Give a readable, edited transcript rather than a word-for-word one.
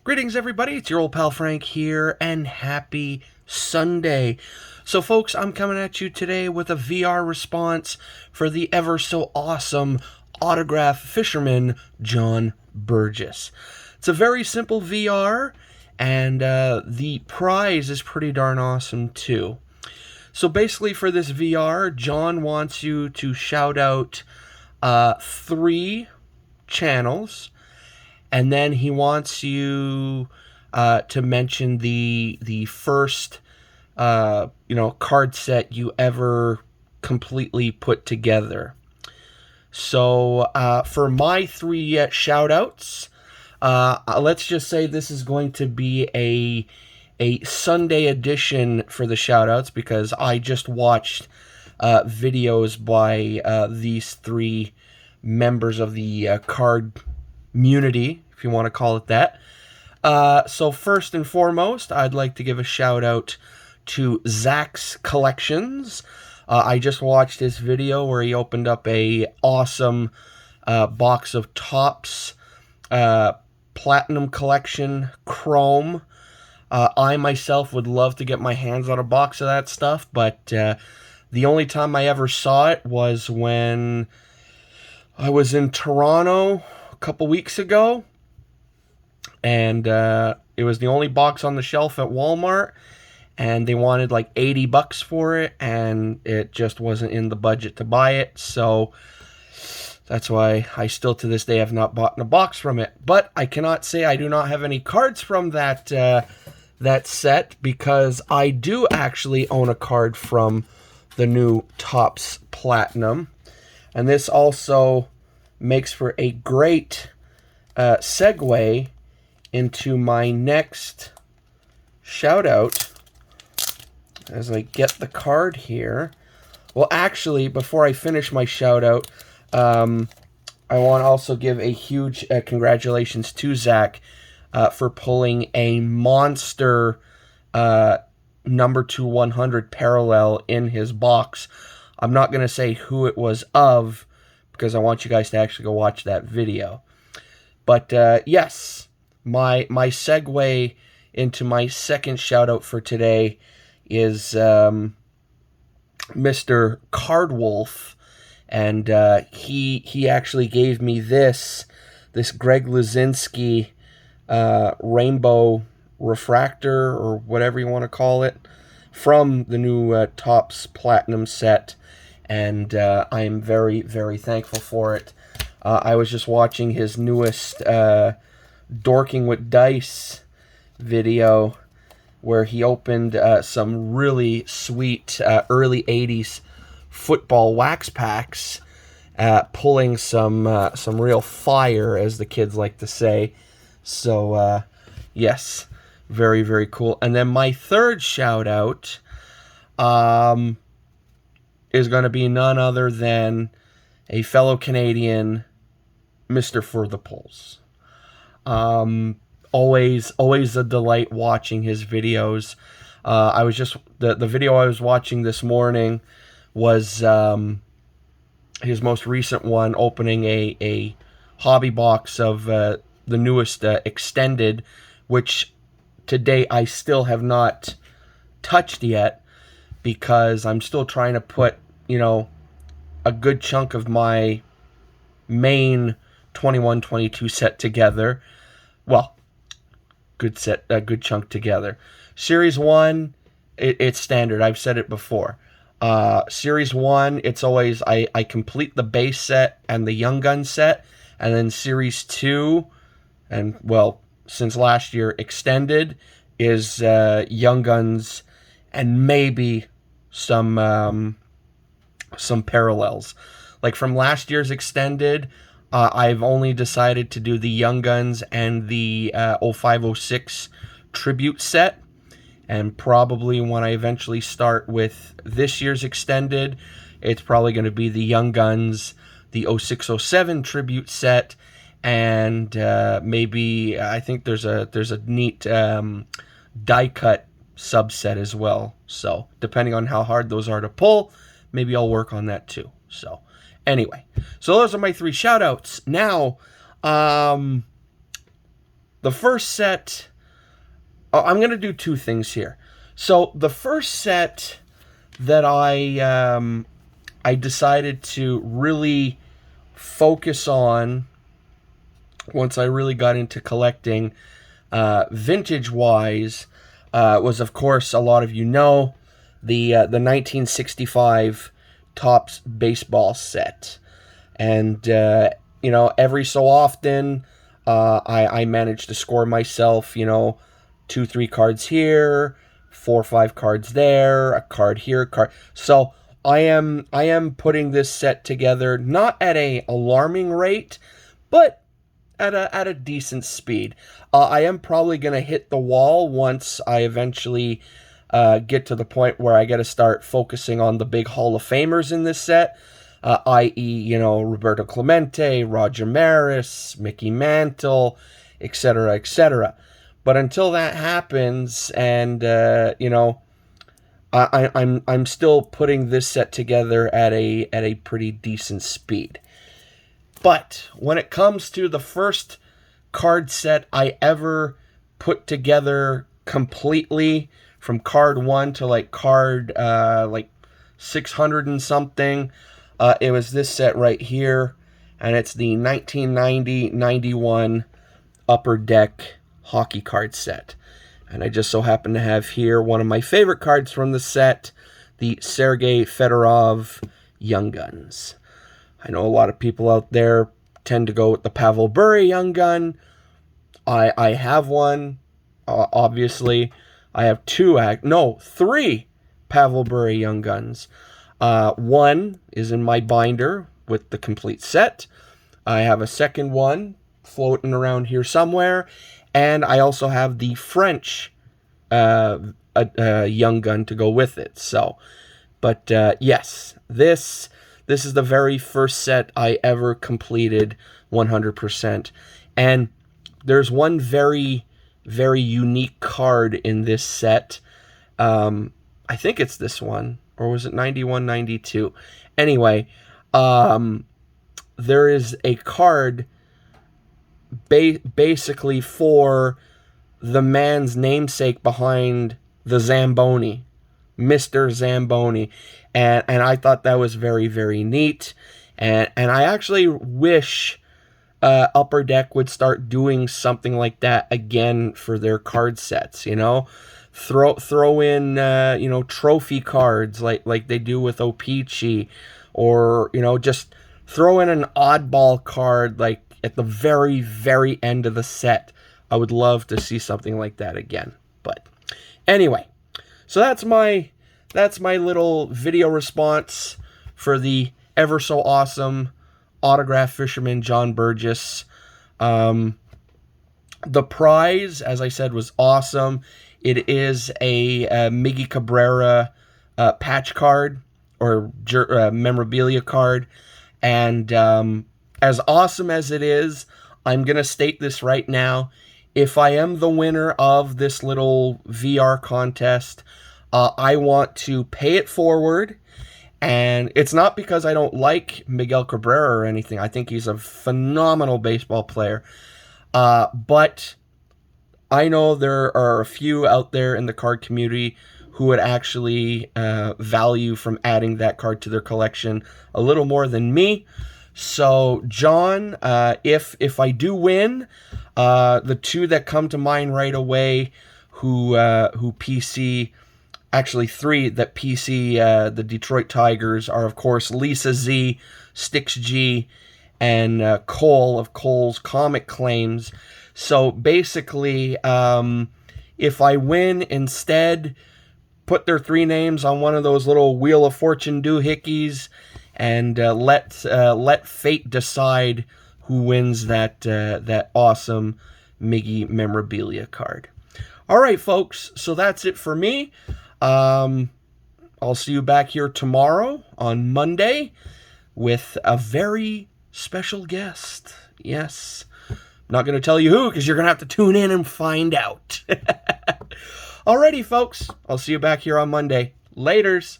Greetings, everybody. It's your old pal Frank here, and happy Sunday. So, folks, I'm coming at you today with a VR response for the ever so awesome autograph fisherman, John Burgess. It's a very simple VR, and the prize is pretty darn awesome, too. So, basically, for this VR, John wants you to shout out 3 channels. And then he wants you to mention the first card set you ever completely put together. So for my 3 shout outs, let's just say this is going to be a Sunday edition for the shout outs, because I just watched videos by these 3 members of the Cardmunity, if you want to call it that. So first and foremost, I'd like to give a shout out to Zach's Collections. I just watched his video where he opened up a awesome box of Topps Platinum Collection Chrome. I myself would love to get my hands on a box of that stuff, but the only time I ever saw it was when I was in Toronto a couple weeks ago, and it was the only box on the shelf at Walmart, and they wanted like $80 for it, and it just wasn't in the budget to buy it, so that's why I still to this day have not bought a box from it. But I cannot say I do not have any cards from that set, because I do actually own a card from the new Topps Platinum, and this also makes for a great segue into my next shout out as I get the card here. Well, actually, before I finish my shout out, I want to also give a huge congratulations to Zach for pulling a monster number 2/100 parallel in his box. I'm not going to say who it was of, because I want you guys to actually go watch that video. But yes, my segue into my second shout out for today is Mr. Cardwolf, and he actually gave me this Greg Luzinski rainbow refractor, or whatever you want to call it, from the new Topps Platinum set, and I am very, very thankful for it. I was just watching his newest Dorking with Dice video, where he opened some really sweet early 80s football wax packs, pulling some real fire, as the kids like to say. So yes, very, very cool. And then my third shout out is going to be none other than a fellow Canadian, Mr. For the Pulse. Always a delight watching his videos. I was just the video I was watching this morning was his most recent one, opening a hobby box of the newest extended, which to date I still have not touched yet, because I'm still trying to put, a good chunk of my main 21-22 set together. Well, good chunk together. Series 1, it's standard. I've said it before. Series 1, it's always, I complete the base set and the Young Gun set, and then Series 2, and, well, since last year, extended, is Young Guns and maybe some parallels. Like from last year's extended, I've only decided to do the Young Guns and the 05-06 tribute set, and probably when I eventually start with this year's extended, it's probably going to be the Young Guns, the 06-07 tribute set, and maybe I think there's a neat die cut subset as well. So depending on how hard those are to pull, maybe I'll work on that too. So anyway, so those are my 3 shout outs. Now, the first set, I'm going to do two things here. So the first set that I decided to really focus on once I really got into collecting vintage-wise was, of course, a lot of you know, the 1965 Topps baseball set. And, you know, every so often, I manage to score myself, you know, 2-3 cards here, 4-5 cards there, a card here, a card. So I am putting this set together, not at a alarming rate, but at a decent speed. I am probably going to hit the wall once I eventually get to the point where I got to start focusing on the big Hall of Famers in this set, i.e., you know, Roberto Clemente, Roger Maris, Mickey Mantle, etc., etc. But until that happens, and you know, I'm still putting this set together at a pretty decent speed. But when it comes to the first card set I ever put together completely, from card 1 to like card like 600 and something, it was this set right here, and it's the 1990-91 Upper Deck hockey card set. And I just so happen to have here one of my favorite cards from the set, the Sergei Fedorov Young Guns. I know a lot of people out there tend to go with the Pavel Bure Young Gun. I have one, obviously. I have three Pavel Bure Young Guns. One is in my binder with the complete set. I have a second one floating around here somewhere. And I also have the French Young Gun to go with it. So, but yes, this is the very first set I ever completed 100%. And there's one very, very unique card in this set. I think it's this one. Or was it 91, 92? Anyway, there is a card basically for the man's namesake behind the Zamboni, Mr. Zamboni. And I thought that was very, very neat. And I actually wish Upper Deck would start doing something like that again for their card sets, you know? Throw in, you know, trophy cards like they do with O-Pee-Chee. Or, you know, just throw in an oddball card like at the very, very end of the set. I would love to see something like that again. But anyway, so that's my little video response for the ever so awesome autograph fisherman John Burgess. The prize, as I said, was awesome. It is a Miggy Cabrera patch card or memorabilia card. And as awesome as it is, I'm going to state this right now. If I am the winner of this little VR contest, I want to pay it forward. And it's not because I don't like Miguel Cabrera or anything. I think he's a phenomenal baseball player. But I know there are a few out there in the card community who would actually value from adding that card to their collection a little more than me. So, John, if I do win, the two that come to mind right away who PC, actually three that PC the Detroit Tigers are, of course, Lisa Z, Stix G, and Cole of Cole's Comic Claims. So, basically, if I win, instead, put their three names on one of those little Wheel of Fortune doohickeys, and let fate decide who wins that awesome Miggy memorabilia card. All right, folks. So that's it for me. I'll see you back here tomorrow on Monday with a very special guest. Yes, I'm not going to tell you who because you're going to have to tune in and find out. Alrighty, folks. I'll see you back here on Monday. Laters.